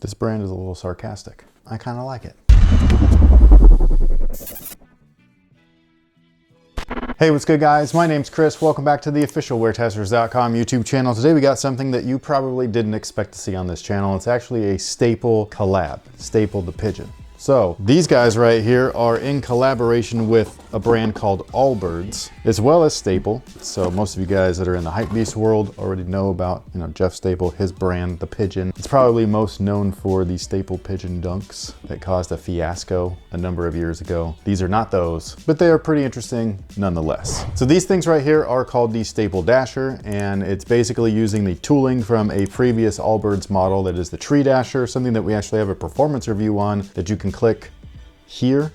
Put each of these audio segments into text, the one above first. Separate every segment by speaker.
Speaker 1: This brand is a little sarcastic. I kind of like it. Hey, what's good guys? My name's Chris. Welcome back to the official WearTesters.com YouTube channel. Today we got something that you probably didn't expect to see on this channel. It's actually a staple collab, Staple the Pigeon. So these guys right here are in collaboration with a brand called Allbirds, as well as Staple. So most of you guys that are in the hypebeast world already know about, Jeff Staple, his brand, the Pigeon. It's probably most known for the Staple Pigeon dunks that caused a fiasco a number of years ago. These are not those, but they are pretty interesting nonetheless. So these things right here are called the Staple Dasher, and it's basically using the tooling from a previous Allbirds model that is the Tree Dasher, something that we actually have a performance review on that you can click here.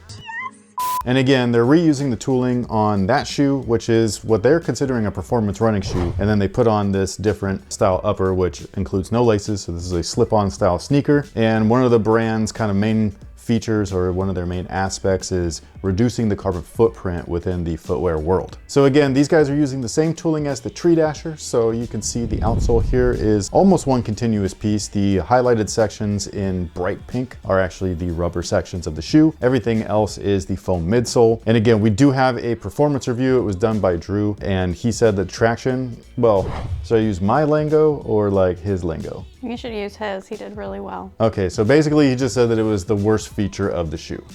Speaker 1: And again, they're reusing the tooling on that shoe, which is what they're considering a performance running shoe. And then they put on this different style upper, which includes no laces. So this is a slip-on style sneaker. And one of the brand's kind of main features, or one of their main aspects, is reducing the carbon footprint within the footwear world. So again, these guys are using the same tooling as the Tree Dasher. So you can see the outsole here is almost one continuous piece. The highlighted sections in bright pink are actually the rubber sections of the shoe. Everything else is the foam midsole. And again, we do have a performance review. It was done by Drew, and he said that traction, well, should I use my lingo or like his lingo?
Speaker 2: You should use his. He did really well.
Speaker 1: Okay, so basically he just said that it was the worst feature of the shoe.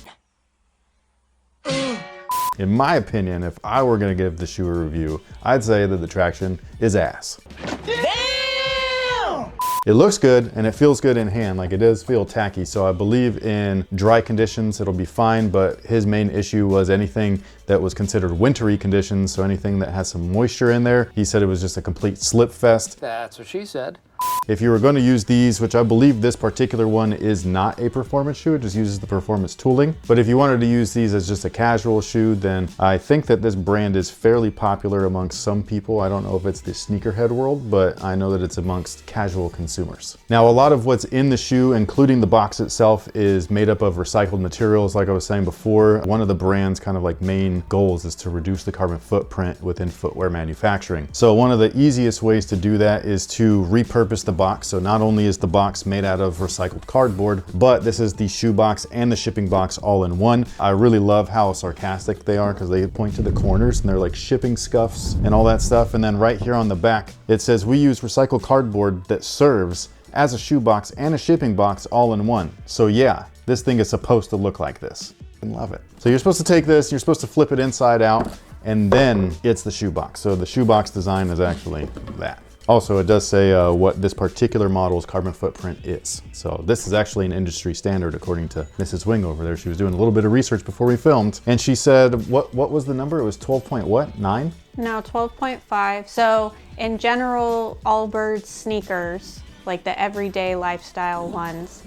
Speaker 1: In my opinion, if I were gonna give the shoe a review, I'd say that the traction is ass. Damn! It looks good and it feels good in hand, like it does feel tacky, so I believe in dry conditions it'll be fine, but his main issue was anything that was considered wintry conditions, so anything that has some moisture in there. He said it was just a complete slip fest.
Speaker 3: That's what she said.
Speaker 1: If you were going to use these, which I believe this particular one is not a performance shoe, it just uses the performance tooling. But if you wanted to use these as just a casual shoe, then I think that this brand is fairly popular amongst some people. I don't know if it's the sneakerhead world, but I know that it's amongst casual consumers. Now, a lot of what's in the shoe, including the box itself, is made up of recycled materials. Like I was saying before, one of the brand's kind of like main goals is to reduce the carbon footprint within footwear manufacturing. So one of the easiest ways to do that is to repurpose the box. So not only is the box made out of recycled cardboard, but this is the shoe box and the shipping box all in one. I really love how sarcastic they are because they point to the corners and they're like shipping scuffs and all that stuff. And then right here on the back, it says we use recycled cardboard that serves as a shoe box and a shipping box all in one. So yeah, this thing is supposed to look like this. I love it. So you're supposed to take this, you're supposed to flip it inside out, and then it's the shoe box. So the shoe box design is actually that. Also, it does say what this particular model's carbon footprint is. So this is actually an industry standard according to Mrs. Wing over there. She was doing a little bit of research before we filmed, and she said, what was the number? It was 12 point what, 9?
Speaker 2: No, 12.5. So in general, Allbirds sneakers, like the everyday lifestyle ones,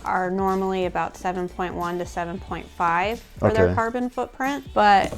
Speaker 2: are normally about 7.1 to 7.5 for their carbon footprint. But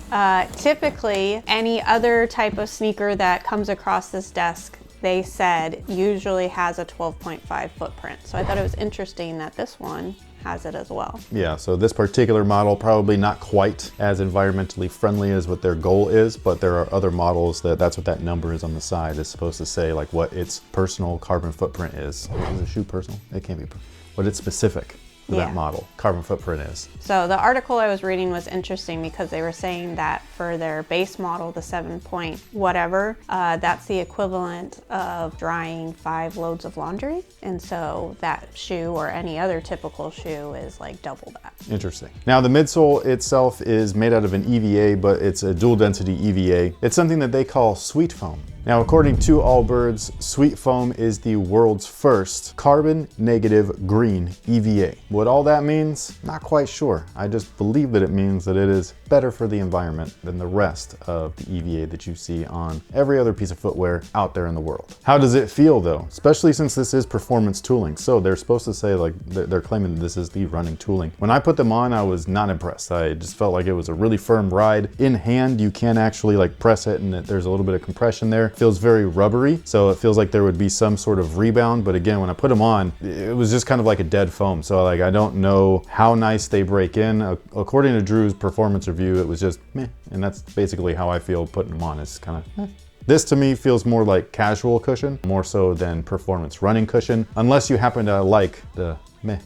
Speaker 2: typically, any other type of sneaker that comes across this desk, they said usually has a 12.5 footprint. So I thought it was interesting that this one has it as well. Yeah,
Speaker 1: so this particular model probably not quite as environmentally friendly as what their goal is, but there are other models that's what that number is on the side is supposed to say, like what its personal carbon footprint is. Is a shoe personal? It can't be. What it's specific to that model carbon footprint is.
Speaker 2: So the article I was reading was interesting because they were saying that for their base model, the 7 point whatever, that's the equivalent of drying 5 loads of laundry. And so that shoe or any other typical shoe is like double that.
Speaker 1: Interesting. Now the midsole itself is made out of an EVA, but it's a dual density EVA. It's something that they call sweet foam. Now, according to Allbirds, sweet foam is the world's first carbon negative green EVA. What all that means, not quite sure. I just believe that it means that it is better for the environment than the rest of the EVA that you see on every other piece of footwear out there in the world. How does it feel though? Especially since this is performance tooling. So they're supposed to say, like, they're claiming that this is the running tooling. When I put them on, I was not impressed. I just felt like it was a really firm ride. In hand, you can actually like press it and there's a little bit of compression there. Feels very rubbery, so it feels like there would be some sort of rebound, but again, when I put them on, it was just kind of like a dead foam. So like, I don't know how nice they break in. According to Drew's performance review, it was just meh, and that's basically how I feel putting them on. It's kind of This to me feels more like casual cushion, more so than performance running cushion, unless you happen to like the meh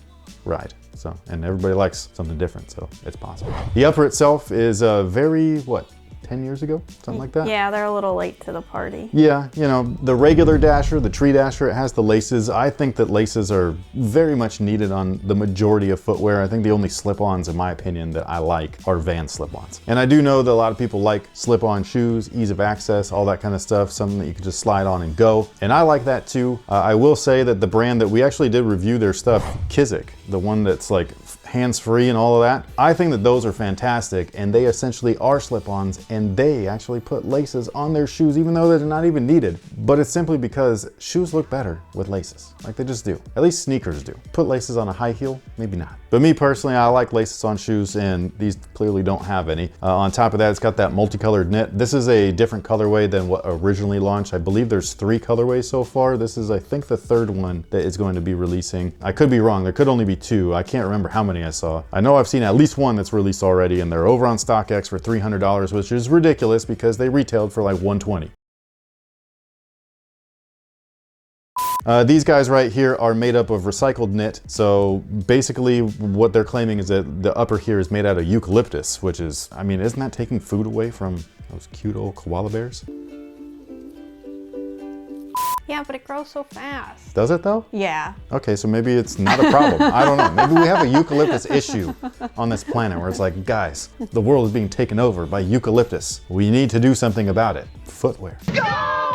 Speaker 1: ride. So, and everybody likes something different, so it's possible. The upper itself is very, what, 10 years ago, something like that?
Speaker 2: Yeah, they're a little late to the party.
Speaker 1: Yeah, you know, the regular Dasher, the tree Dasher, it has the laces. I think that laces are very much needed on the majority of footwear. I think the only slip-ons, in my opinion, that I like are Van slip-ons. And I do know that a lot of people like slip-on shoes, ease of access, all that kind of stuff, something that you can just slide on and go. And I like that too. I will say that the brand that we actually did review their stuff, Kizik, the one that's like hands-free and all of that, I think that those are fantastic, and they essentially are slip-ons, and they actually put laces on their shoes even though they're not even needed. But it's simply because shoes look better with laces. Like, they just do. At least sneakers do. Put laces on a high heel? Maybe not. But me personally, I like laces on shoes, and these clearly don't have any. On top of that, it's got that multicolored knit. This is a different colorway than what originally launched. I believe there's 3 colorways so far. This is, I think, the 3rd one that is going to be releasing. I could be wrong. There could only be 2. I can't remember how many I saw. I know I've seen at least one that's released already, and they're over on StockX for $300, which is ridiculous because they retailed for like $120. These guys right here are made up of recycled knit. So basically what they're claiming is that the upper here is made out of eucalyptus, which is, I mean, isn't that taking food away from those cute old koala bears?
Speaker 2: Yeah, but it grows so fast.
Speaker 1: Does it though?
Speaker 2: Yeah.
Speaker 1: Okay, so maybe it's not a problem. I don't know. Maybe we have a eucalyptus issue on this planet where it's like, guys, the world is being taken over by eucalyptus. We need to do something about it. Footwear. Go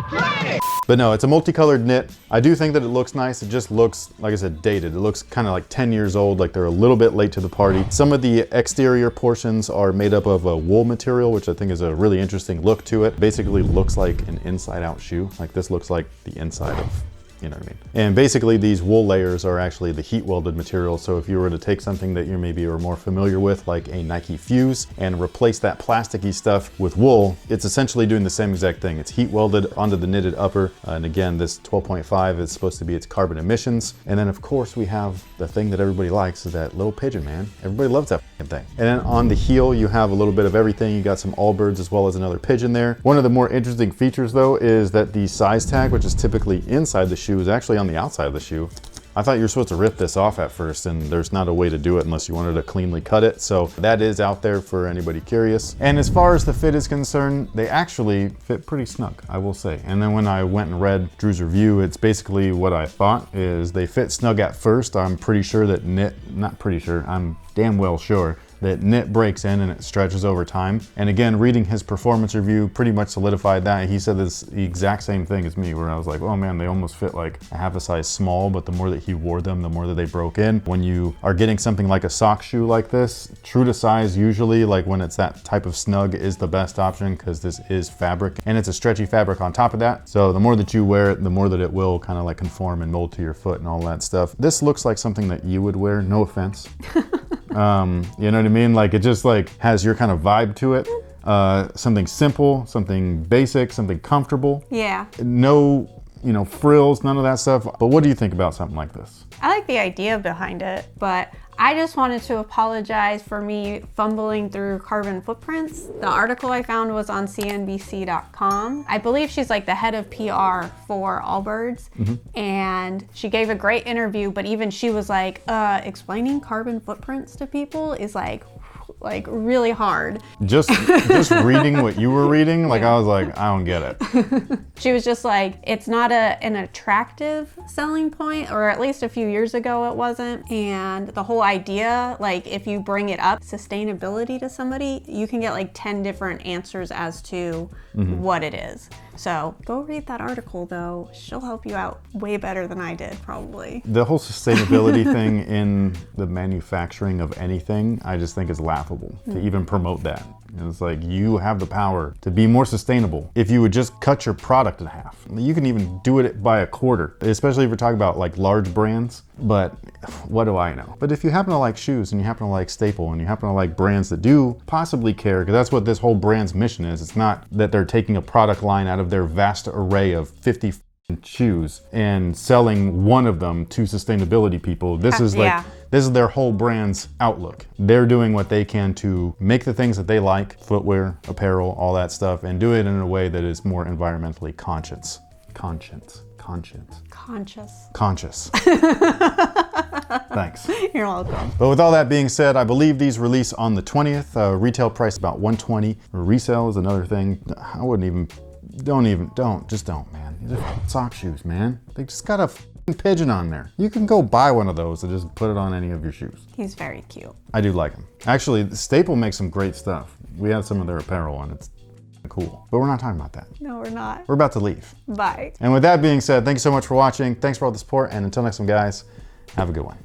Speaker 1: play! But no, it's a multicolored knit. I do think that it looks nice. It just looks, like I said, dated. It looks kind of like 10 years old, like they're a little bit late to the party. Some of the exterior portions are made up of a wool material, which I think is a really interesting look to it. Basically looks like an inside-out shoe. Like this looks like the inside of, you know what I mean? And basically these wool layers are actually the heat welded material. So if you were to take something that you maybe are more familiar with, like a Nike Fuse, and replace that plasticky stuff with wool, it's essentially doing the same exact thing. It's heat welded onto the knitted upper. And again, this 12.5 is supposed to be its carbon emissions. And then of course we have the thing that everybody likes, is that little pigeon, man. Everybody loves that thing. And then on the heel, you have a little bit of everything. You got some Allbirds as well as another pigeon there. One of the more interesting features though is that the size tag, which is typically inside the shoe, is actually on the outside of the shoe. I thought you were supposed to rip this off at first, and there's not a way to do it unless you wanted to cleanly cut it. So that is out there for anybody curious. And as far as the fit is concerned, they actually fit pretty snug, I will say. And then when I went and read Drew's review, it's basically what I thought is they fit snug at first. I'm pretty sure that I'm damn well sure that knit breaks in and it stretches over time. And again, reading his performance review pretty much solidified that. He said this the exact same thing as me, where I was like, oh man, they almost fit like a half a size small, but the more that he wore them, the more that they broke in. When you are getting something like a sock shoe like this, true to size usually, like when it's that type of snug, is the best option because this is fabric and it's a stretchy fabric on top of that. So the more that you wear it, the more that it will kind of like conform and mold to your foot and all that stuff. This looks like something that you would wear, no offense. You know what I mean? Like it just like has your kind of vibe to it. Something simple, something basic, something comfortable.
Speaker 2: Yeah.
Speaker 1: No, you know, frills, none of that stuff. But what do you think about something like this?
Speaker 2: I like the idea behind it, but I just wanted to apologize for me fumbling through carbon footprints. The article I found was on CNBC.com. I believe she's like the head of PR for Allbirds, and she gave a great interview, but even she was like, explaining carbon footprints to people is like really hard.
Speaker 1: Just reading what you were reading, like I was like, I don't get it.
Speaker 2: She was just like, it's not an attractive selling point, or at least a few years ago it wasn't. And the whole idea, like if you bring it up, sustainability to somebody, you can get like 10 different answers as to what it is. So go read that article though. She'll help you out way better than I did probably. The
Speaker 1: whole sustainability thing in the manufacturing of anything, I just think is laughable to even promote that. And it's like, you have the power to be more sustainable if you would just cut your product in half. You can even do it by a quarter, especially if we're talking about like large brands. But what do I know? But if you happen to like shoes and you happen to like Staple and you happen to like brands that do possibly care, because that's what this whole brand's mission is. It's not that they're taking a product line out of their vast array of 50 shoes and selling one of them to sustainability people. This is like, this is their whole brand's outlook. They're doing what they can to make the things that they like, footwear, apparel, all that stuff, and do it in a way that is more environmentally conscious. Conscience.
Speaker 2: Conscious.
Speaker 1: Thanks.
Speaker 2: You're welcome.
Speaker 1: But with all that being said, I believe these release on the 20th. Retail price about $120. Resale is another thing. I wouldn't even, just don't, man. These are sock shoes, man. They just got a pigeon on there. You can go buy one of those and just put it on any of your shoes.
Speaker 2: He's very cute.
Speaker 1: I do like him. Actually, Staple makes some great stuff. We have some of their apparel on. It's cool. But we're not talking about that.
Speaker 2: No, we're not.
Speaker 1: We're about to leave.
Speaker 2: Bye.
Speaker 1: And with that being said, thank you so much for watching. Thanks for all the support. And until next time, guys, have a good one.